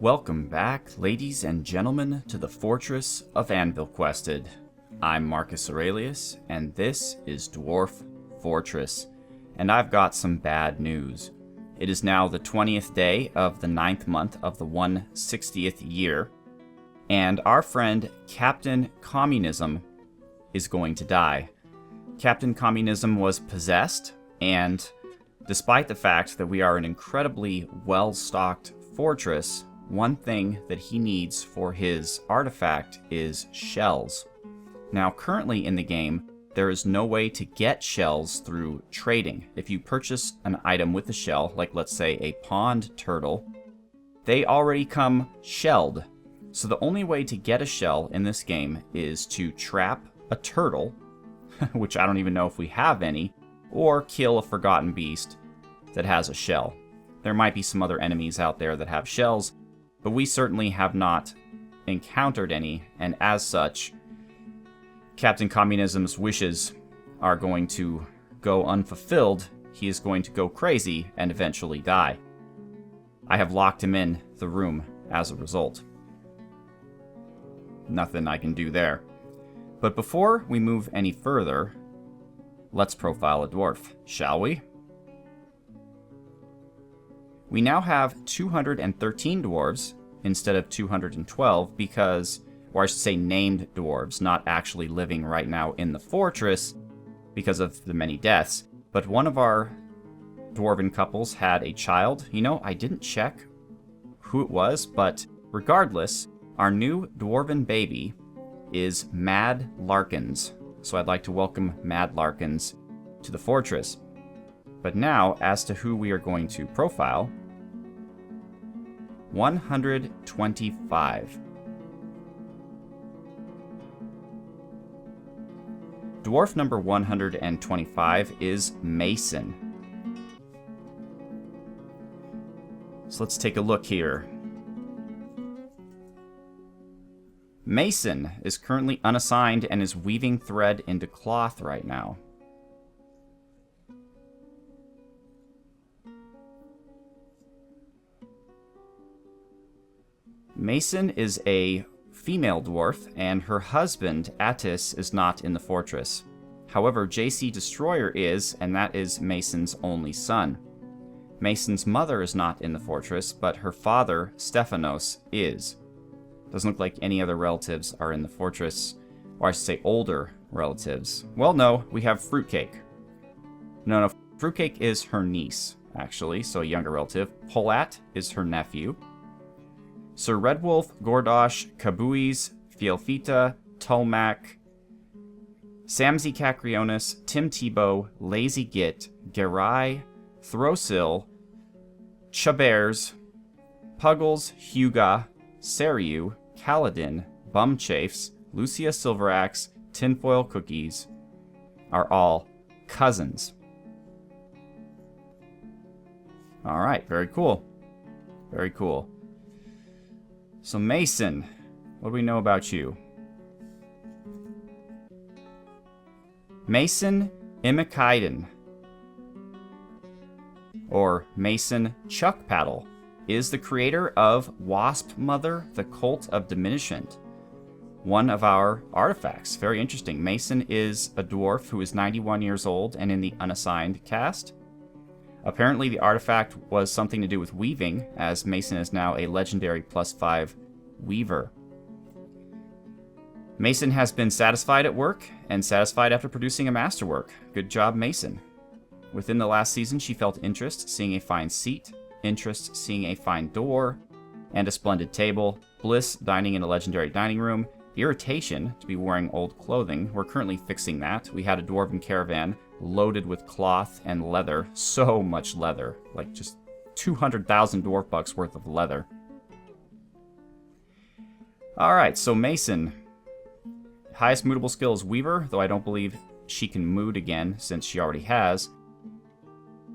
Welcome back, ladies and gentlemen, to the Fortress of Anvilquested. I'm Marcus Aurelius, and this is Dwarf Fortress, and I've got some bad news. It is now the 20th day of the 9th month of the 160th year, and our friend Captain Communism is going to die. Captain Communism was possessed, and despite the fact that we are an incredibly well-stocked fortress, one thing that he needs for his artifact is shells. Now, currently in the game, there is no way to get shells through trading. If you purchase an item with a shell, like let's say a pond turtle, they already come shelled. So the only way to get a shell in this game is to trap a turtle, which I don't even know if we have any, or kill a forgotten beast that has a shell. There might be some other enemies out there that have shells, but we certainly have not encountered any, and as such, Captain Communism's wishes are going to go unfulfilled. He is going to go crazy and eventually die. I have locked him in the room as a result. Nothing I can do there. But before we move any further, let's profile a dwarf, shall we? We now have 213 dwarves instead of 212 because, or I should say named dwarves, not actually living right now in the fortress because of the many deaths. But one of our dwarven couples had a child. You know, I didn't check who it was, but regardless, our new dwarven baby is Mad Larkins. So I'd like to welcome Mad Larkins to the fortress. But now, as to who we are going to profile, 125. Dwarf number 125 is Mason. So let's take a look here. Mason is currently unassigned and is weaving thread into cloth right now. Mason is a female dwarf, and her husband, Attis, is not in the fortress. However, JC Destroyer is, and that is Mason's only son. Mason's mother is not in the fortress, but her father, Stephanos, is. Doesn't look like any other relatives are in the fortress, or I should say older relatives. Well, no, we have Fruitcake. No, Fruitcake is her niece, actually, so a younger relative. Polat is her nephew. Sir Redwolf, Gordosh, Cabuis, Fielfita, Tulmac, Samzi Cacrionis, Tim Tebow, Lazy Git, Gerai, Throsil, Chabers, Puggles, Huga, Seriu, Kaladin, Bumchafes, Lucia Silveraxe, Tinfoil Cookies are all cousins. Alright, very cool. Very cool. So Mason, what do we know about you? Mason Imikaiden, or Mason Chuckpaddle, is the creator of Wasp Mother, the Cult of Diminishment, one of our artifacts. Very interesting. Mason is a dwarf who is 91 years old and in the unassigned caste. Apparently the artifact was something to do with weaving, as Mason is now a legendary +5 weaver. Mason has been satisfied at work and satisfied after producing a masterwork. Good job, Mason. Within the last season, she felt interest seeing a fine seat, interest seeing a fine door, and a splendid table, bliss dining in a legendary dining room, irritation to be wearing old clothing. We're currently fixing that. We had a dwarven caravan loaded with cloth and leather. So much leather. Like just 200,000 dwarf bucks worth of leather. Alright, so Mason. Highest moodable skill is Weaver, though I don't believe she can mood again since she already has.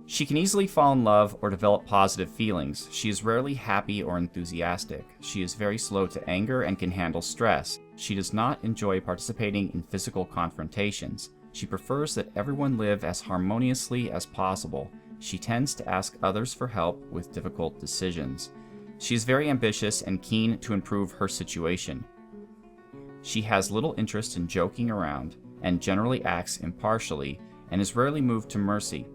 She can easily fall in love or develop positive feelings. She is rarely happy or enthusiastic. She is very slow to anger and can handle stress. She does not enjoy participating in physical confrontations. She prefers that everyone live as harmoniously as possible. She tends to ask others for help with difficult decisions. She is very ambitious and keen to improve her situation. She has little interest in joking around and generally acts impartially and is rarely moved to mercy.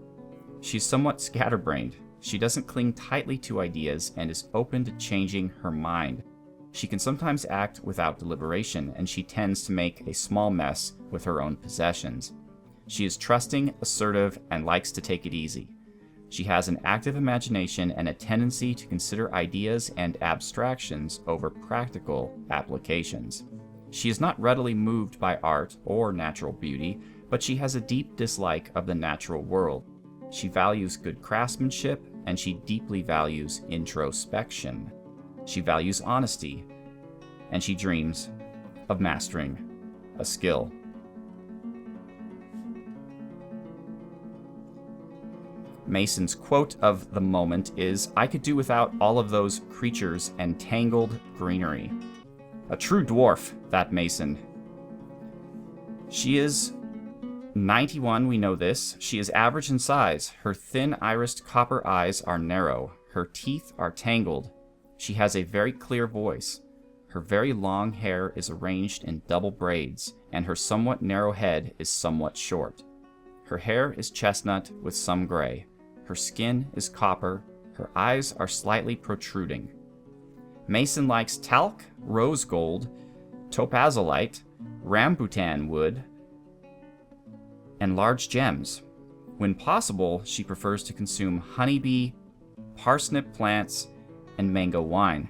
She's somewhat scatterbrained. She doesn't cling tightly to ideas and is open to changing her mind. She can sometimes act without deliberation, and she tends to make a small mess with her own possessions. She is trusting, assertive, and likes to take it easy. She has an active imagination and a tendency to consider ideas and abstractions over practical applications. She is not readily moved by art or natural beauty, but she has a deep dislike of the natural world. She values good craftsmanship, and she deeply values introspection. She values honesty, and she dreams of mastering a skill. Mason's quote of the moment is, "I could do without all of those creatures and tangled greenery." A true dwarf, that Mason. She is 91, we know this. She is average in size. Her thin irised copper eyes are narrow. Her teeth are tangled. She has a very clear voice. Her very long hair is arranged in double braids, and her somewhat narrow head is somewhat short. Her hair is chestnut with some gray. Her skin is copper. Her eyes are slightly protruding. Mason likes talc, rose gold, topazolite, rambutan wood, and large gems. When possible, she prefers to consume honeybee, parsnip plants, and mango wine.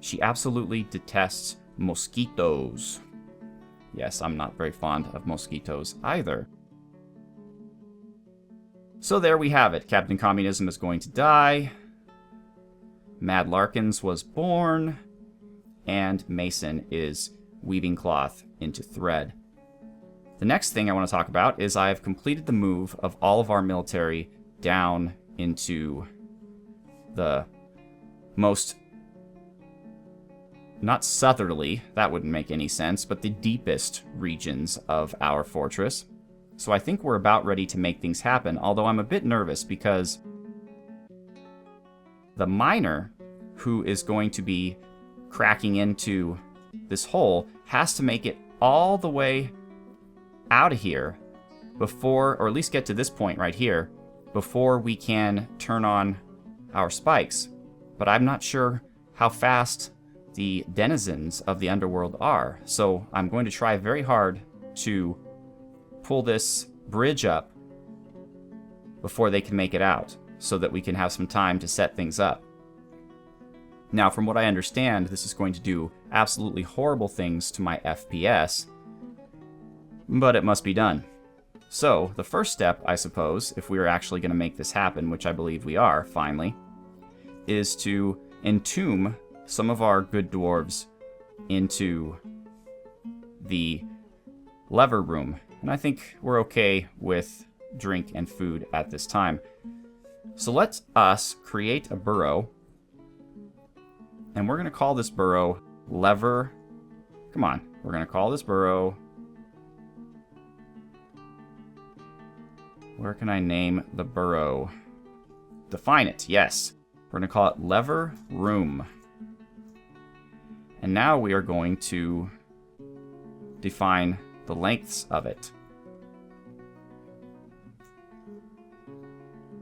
She absolutely detests mosquitoes. Yes, I'm not very fond of mosquitoes either. So there we have it. Captain Communism is going to die. Mad Larkins was born. And Mason is weaving cloth into thread. The next thing I want to talk about is I have completed the move of all of our military down into the most, not southerly, that wouldn't make any sense, but the deepest regions of our fortress. So I think we're about ready to make things happen, although I'm a bit nervous because the miner who is going to be cracking into this hole has to make it all the way out of here before, or at least get to this point right here, before we can turn on our spikes. But I'm not sure how fast the denizens of the underworld are, so I'm going to try very hard to pull this bridge up before they can make it out, so that we can have some time to set things up. Now, from what I understand, this is going to do absolutely horrible things to my FPS, but it must be done. So, the first step, I suppose, if we are actually going to make this happen, which I believe we are, finally, is to entomb some of our good dwarves into the lever room. And I think we're okay with drink and food at this time. So let us create a burrow. And we're going to call this burrow lever. Come on. We're going to call this burrow. Where can I name the burrow? Define it. Yes. We're going to call it lever room. And now we are going to define the lengths of it.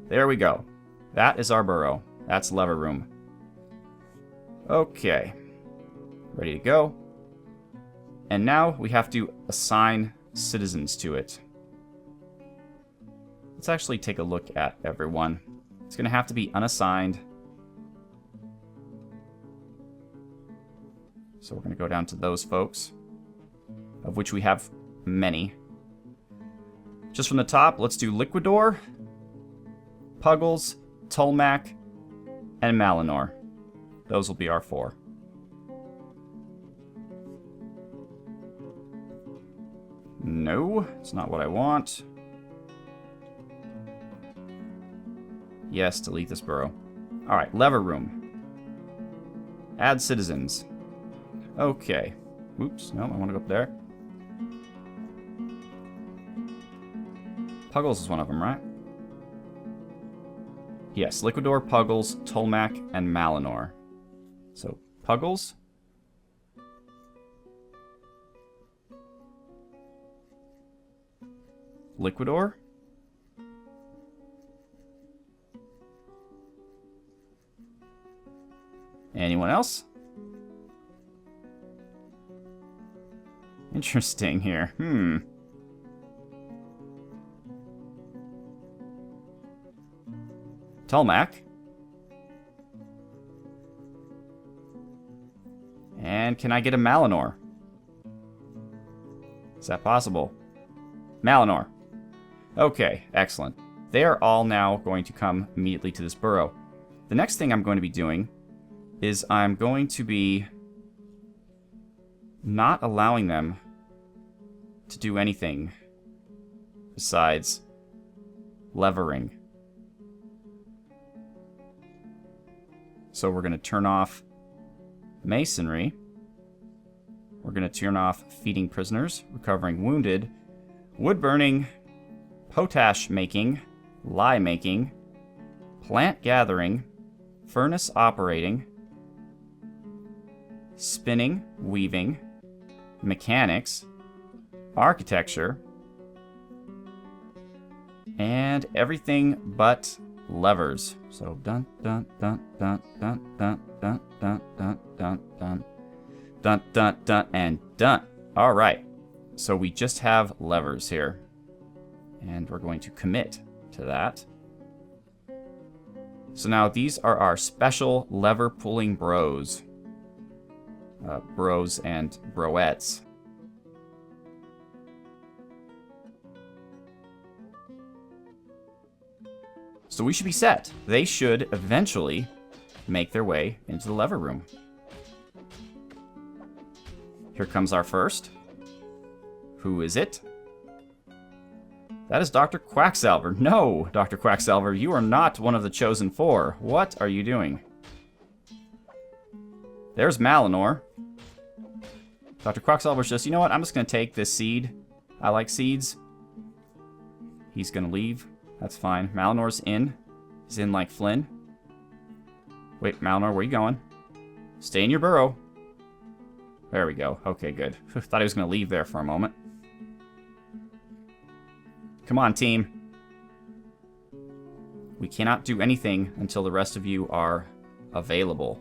There we go. That is our burrow. That's lever room. Okay. Ready to go. And now we have to assign citizens to it. Let's actually take a look at everyone. It's going to have to be unassigned. So we're going to go down to those folks, of which we have many. Just from the top, let's do Liquidor, Puggles, Tolmac, and Malinor. Those will be our 4. No, it's not what I want. Yes, delete this burrow. Alright, lever room. Add citizens. Okay. Oops, no, I want to go up there. Puggles is one of them, right? Yes, Liquidor, Puggles, Tolmac, and Malinor. So, Puggles. Liquidor. Anyone else? Interesting here. Tulmac. And can I get a Malinor? Is that possible? Malinor. Okay, excellent. They are all now going to come immediately to this burrow. The next thing I'm going to be doing is I'm going to be not allowing them to do anything besides levering. So we're going to turn off masonry. We're going to turn off feeding prisoners, recovering wounded, wood burning, potash making, lye making, plant gathering, furnace operating, spinning, weaving, mechanics, architecture, and everything but levers. So dun dun dun dun dun dun dun dun dun dun dun dun dun dun and dun. All right. So we just have levers here, and we're going to commit to that. So now these are our special lever pulling bros. Bros and broettes. So we should be set. They should eventually make their way into the lever room. Here comes our first. Who is it? That is Dr. Quacksalver. No, Dr. Quacksalver, you are not one of the chosen four. What are you doing? There's Malinor. Dr. Quacksalver's just, you know what? I'm just going to take this seed. I like seeds. He's going to leave. That's fine. Malinor's in. He's in like Flynn. Wait, Malinor, where are you going? Stay in your burrow. There we go. Okay, good. Thought he was going to leave there for a moment. Come on, team. We cannot do anything until the rest of you are available.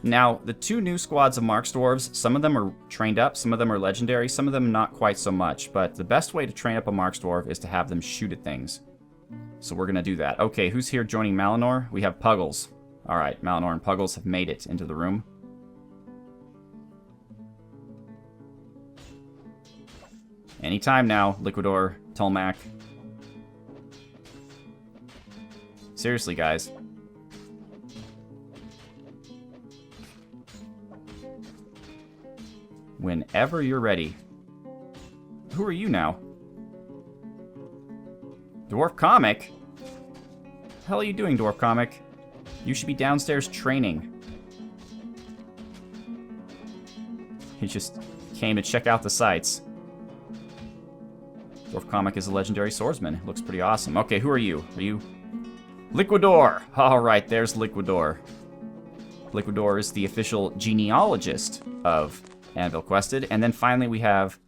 Now, the two new squads of Marks Dwarves, some of them are trained up, some of them are legendary, some of them not quite so much, but the best way to train up a Marks Dwarf is to have them shoot at things. So we're going to do that. Okay, who's here joining Malinor? We have Puggles. Alright, Malinor and Puggles have made it into the room. Anytime now, Liquidor, Tulmac. Seriously, guys. Whenever you're ready. Who are you now? Dwarf Comic? What the hell are you doing, Dwarf Comic? You should be downstairs training. He just came to check out the sights. Dwarf Comic is a legendary swordsman. Looks pretty awesome. Okay, who are you? Are you... Liquidor! Alright, there's Liquidor. Liquidor is the official genealogist of Anvilquested. And then finally we have...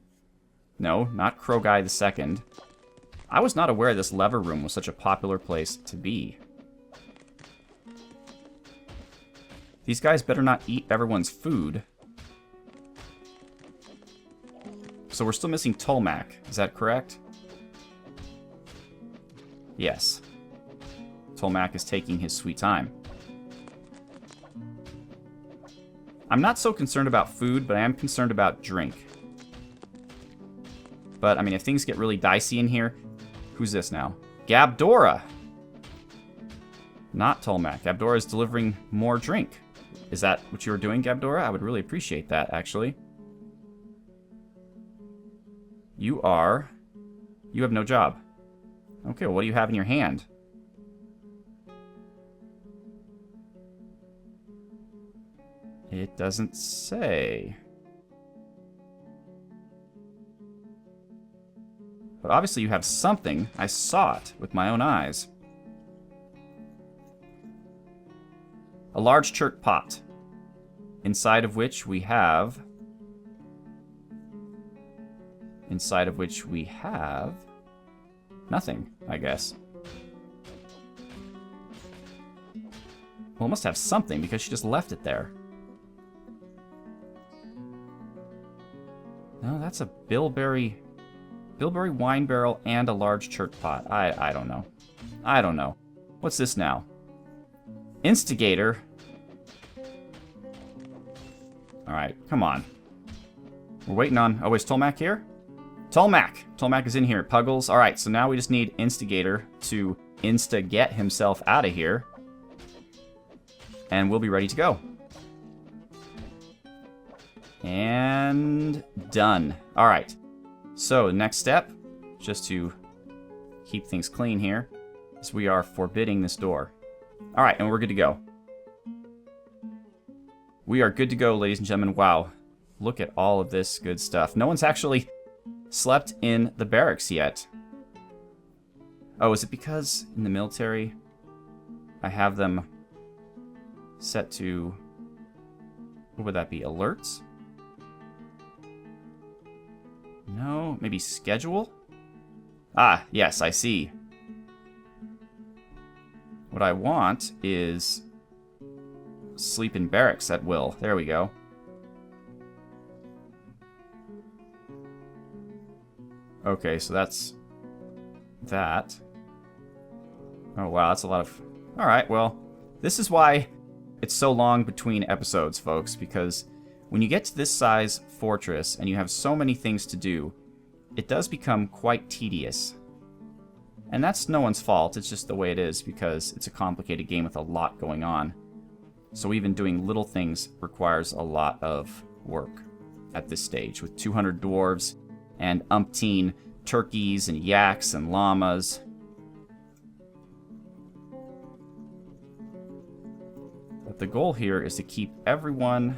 No, not Croguy II. I was not aware this lever room was such a popular place to be. These guys better not eat everyone's food. So we're still missing Tulmac. Is that correct? Yes. Tulmac is taking his sweet time. I'm not so concerned about food, but I am concerned about drink. But, I mean, if things get really dicey in here... Who's this now? Gabdora! Not Tulmac. Gabdora is delivering more drink. Is that what you were doing, Gabdora? I would really appreciate that, actually. You are... You have no job. Okay, well, what do you have in your hand? It doesn't say. But obviously you have something. I saw it with my own eyes. A large church pot, inside of which we have... nothing, I guess. Well, it must have something, because she just left it there. No, that's a bilberry wine barrel and a large church pot. I don't know. I don't know. What's this now? Instigator. Alright, come on. We're waiting on... Oh, is Tolmac here? Tolmac! Tolmac is in here. Puggles. Alright, so now we just need Instigator to insta-get himself out of here. And we'll be ready to go. And done. Alright. So, next step, just to keep things clean here, is we are forbidding this door. Alright, and we're good to go. We are good to go, ladies and gentlemen. Wow. Look at all of this good stuff. No one's actually slept in the barracks yet. Oh, is it because in the military I have them set to... What would that be? Alerts? No, maybe schedule? Ah, yes, I see. What I want is sleep in barracks at will. There we go. Okay, so that's that. Oh, wow, that's a lot of... Alright, well, this is why it's so long between episodes, folks, because when you get to this size fortress and you have so many things to do, it does become quite tedious. And that's no one's fault, it's just the way it is, because it's a complicated game with a lot going on. So even doing little things requires a lot of work at this stage, with 200 dwarves and umpteen turkeys and yaks and llamas. But the goal here is to keep everyone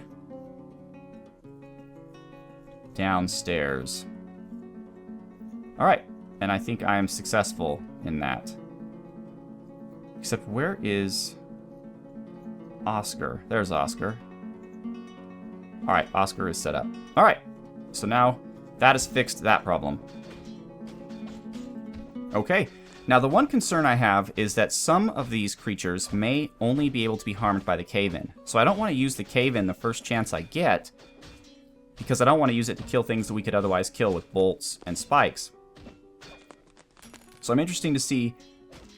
downstairs. Alright, and I think I am successful in that. Except where is Oscar? There's Oscar. Alright, Oscar is set up. Alright, so now that has fixed that problem. Okay, now the one concern I have is that some of these creatures may only be able to be harmed by the cave-in. So I don't want to use the cave-in the first chance I get, because I don't want to use it to kill things that we could otherwise kill with bolts and spikes. So I'm interested to see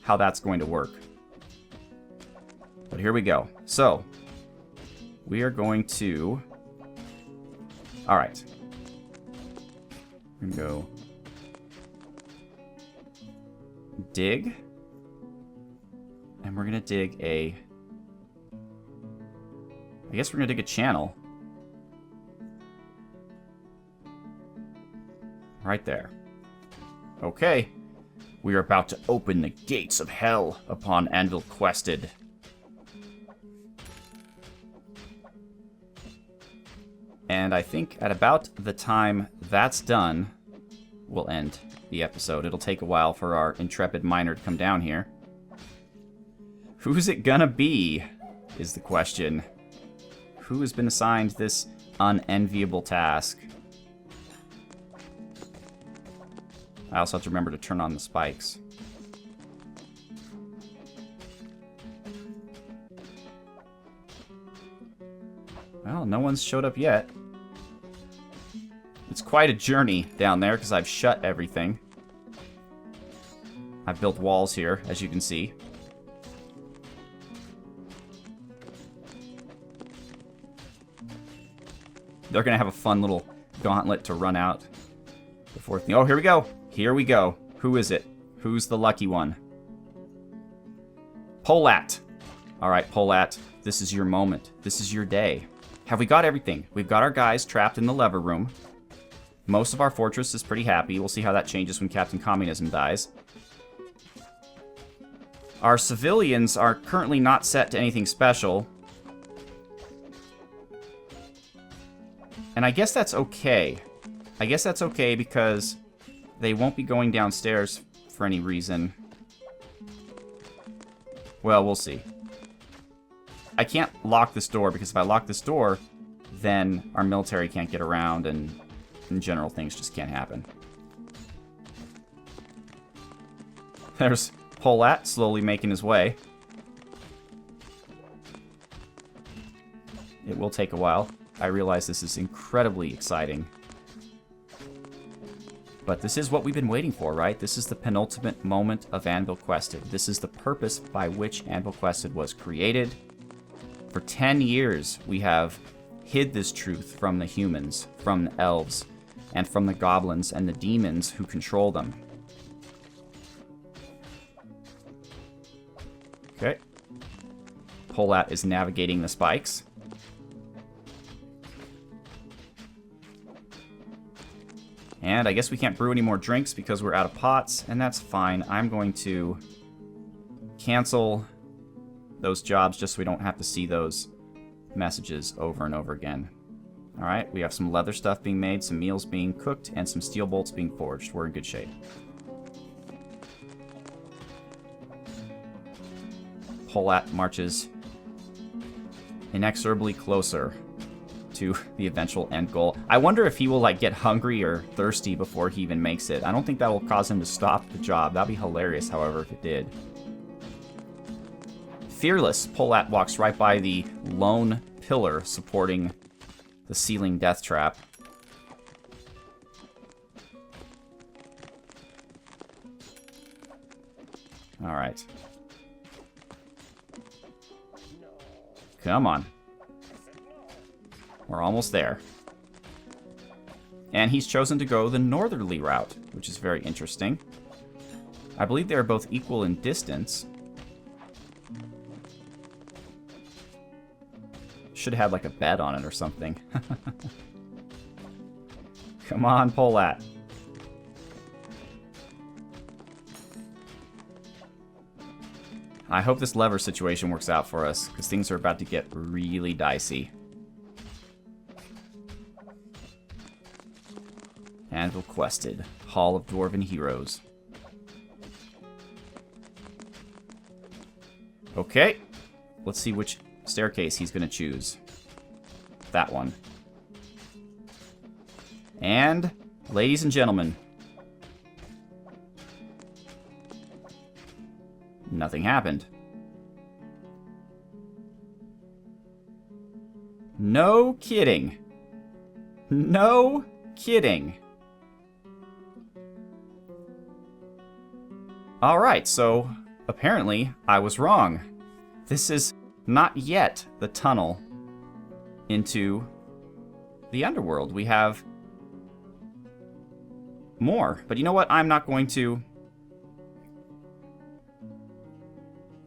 how that's going to work. But here we go. So, we are going to... Alright. We're going to go... dig. And we're going to dig a... I guess we're going to dig a channel. Right there. Okay. We are about to open the gates of hell upon Anvilquested. And I think at about the time that's done, we'll end the episode. It'll take a while for our intrepid miner to come down here. Who's it gonna be, is the question. Who has been assigned this unenviable task? I also have to remember to turn on the spikes. Well, no one's showed up yet. It's quite a journey down there because I've shut everything. I've built walls here, as you can see. They're going to have a fun little gauntlet to run out before... Oh, here we go! Here we go. Who is it? Who's the lucky one? Polat! Alright, Polat, this is your moment. This is your day. Have we got everything? We've got our guys trapped in the lever room. Most of our fortress is pretty happy. We'll see how that changes when Captain Communism dies. Our civilians are currently not set to anything special. And I guess that's okay. I guess that's okay because they won't be going downstairs for any reason. Well, we'll see. I can't lock this door, because if I lock this door, then our military can't get around, and in general, things just can't happen. There's Polat slowly making his way. It will take a while. I realize this is incredibly exciting. But this is what we've been waiting for, right? This is the penultimate moment of Anvilquested. This is the purpose by which Anvilquested was created. For 10 years, we have hid this truth from the humans, from the elves, and from the goblins and the demons who control them. Okay. Polat is navigating the spikes. And I guess we can't brew any more drinks because we're out of pots, and that's fine. I'm going to cancel those jobs just so we don't have to see those messages over and over again. Alright, we have some leather stuff being made, some meals being cooked, and some steel bolts being forged. We're in good shape. Polat marches inexorably closer to the eventual end goal. I wonder if he will, like, get hungry or thirsty before he even makes it. I don't think that will cause him to stop the job. That'd be hilarious, however, if it did. Fearless, Polat walks right by the lone pillar supporting the ceiling death trap. Alright. Come on. We're almost there. And he's chosen to go the northerly route, which is very interesting. I believe they are both equal in distance. Should have had like a bet on it or something. Come on, Polat. I hope this lever situation works out for us, because things are about to get really dicey. Anvilquested, Hall of Dwarven Heroes. Okay, let's see which staircase he's going to choose. That one. And, ladies and gentlemen, nothing happened. No kidding. No kidding. Alright, so apparently I was wrong. This is not yet the tunnel into the underworld. We have more. But you know what? I'm not going to...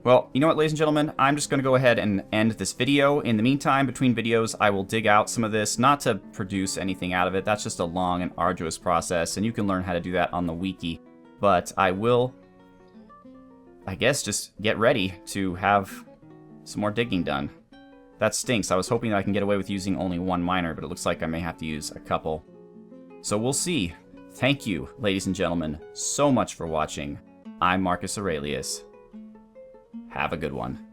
Well, you know what, ladies and gentlemen? I'm just going to go ahead and end this video. In the meantime, between videos, I will dig out some of this, not to produce anything out of it. That's just a long and arduous process, and you can learn how to do that on the wiki. But I will, I guess, just get ready to have some more digging done. That stinks. I was hoping that I can get away with using only one miner, but it looks like I may have to use a couple. So we'll see. Thank you, ladies and gentlemen, so much for watching. I'm Marcus Aurelius. Have a good one.